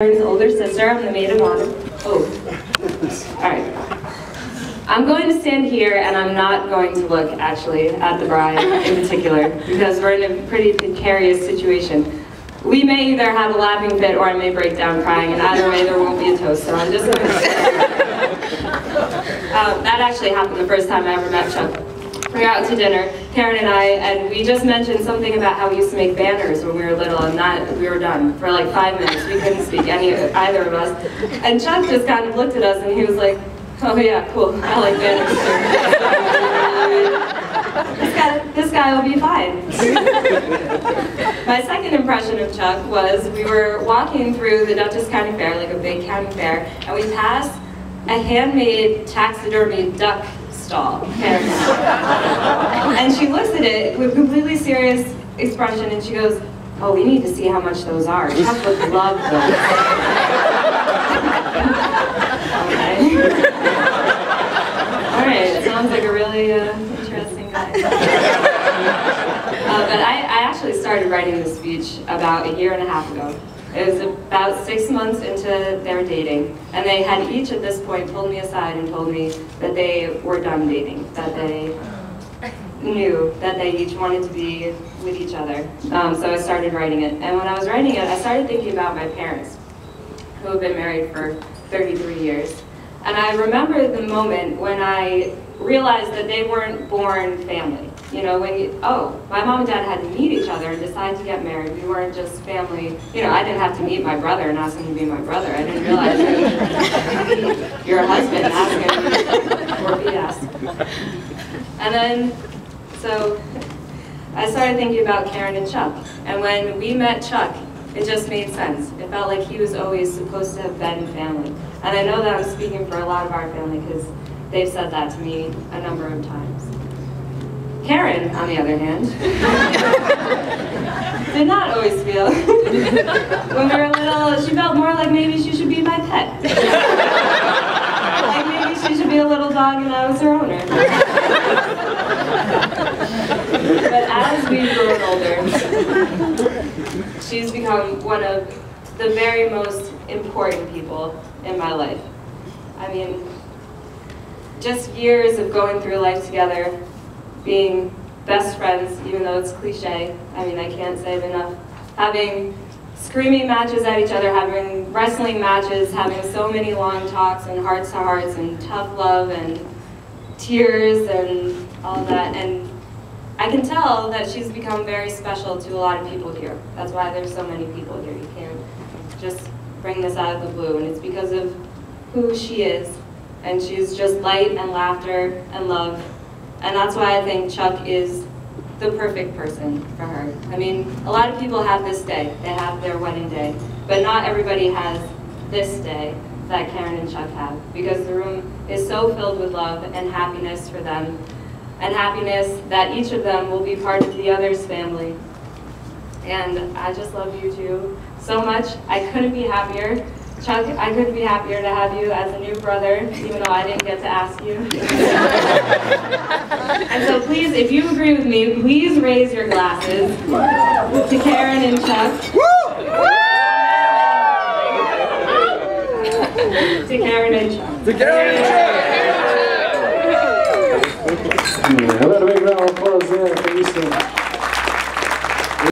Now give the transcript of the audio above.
Karen's older sister. I'm the maid of honor. Oh, all right. I'm going to stand here, and I'm not going to look, actually, at the bride in particular, because we're in a pretty precarious situation. We may either have a laughing fit, or I may break down crying, and either way, there won't be a toast, so I'm just going to that actually happened the first time I ever met Chuck. We were out to dinner, Karen and I, and we just mentioned something about how we used to make banners when we were little, and that we were done for like 5 minutes. We couldn't speak either of us. And Chuck just kind of looked at us and he was like, "Oh yeah, cool, I like banners too." This guy will be fine. My second impression of Chuck was we were walking through the Dutchess County Fair, like a big county fair, and we passed a handmade taxidermy duck stall. And she looks at it with a completely serious expression and she goes, "Oh, we need to see how much those are. Chuck would love those." Okay. Alright, sounds like a really interesting guy. But I actually started writing this speech about a year and a half ago. It was about 6 months into their dating, and they had each at this point pulled me aside and told me that they were done dating, that they knew that they each wanted to be with each other. So I started writing it, and when I was writing it, I started thinking about my parents, who have been married for 33 years. And I remember the moment when I realized that they weren't born family. You know, my mom and dad had to meet each other and decide to get married. We weren't just family. You know, I didn't have to meet my brother and ask him to be my brother. I didn't realize that you're a husband, ask him, or be asked. And then, so I started thinking about Karen and Chuck. And when we met Chuck, it just made sense. It felt like he was always supposed to have been family. And I know that I'm speaking for a lot of our family because they've said that to me a number of times. Karen, on the other hand, did not always feel. When we were little, she felt more like maybe she should be my pet. Like maybe she should be a little dog and I was her owner. But as we've grown older, she's become one of the very most important people in my life. I mean, just years of going through life together, being best friends, even though it's cliche. I mean, I can't say it enough. Having screaming matches at each other, having wrestling matches, having so many long talks and hearts to hearts and tough love and tears and all that. And I can tell that she's become very special to a lot of people here. That's why there's so many people here. You can't just bring this out of the blue. And it's because of who she is. And she's just light and laughter and love. And that's why I think Chuck is the perfect person for her. I mean, a lot of people have this day. They have their wedding day. But not everybody has this day that Karen and Chuck have. Because the room is so filled with love and happiness for them. And happiness that each of them will be part of the other's family. And I just love you two so much. I couldn't be happier. Chuck, I couldn't be happier to have you as a new brother, even though I didn't get to ask you. And so please, if you agree with me, please raise your glasses to Karen and Chuck. To Karen and Chuck. To Karen and Chuck! Let a big round of applause there for Lisa.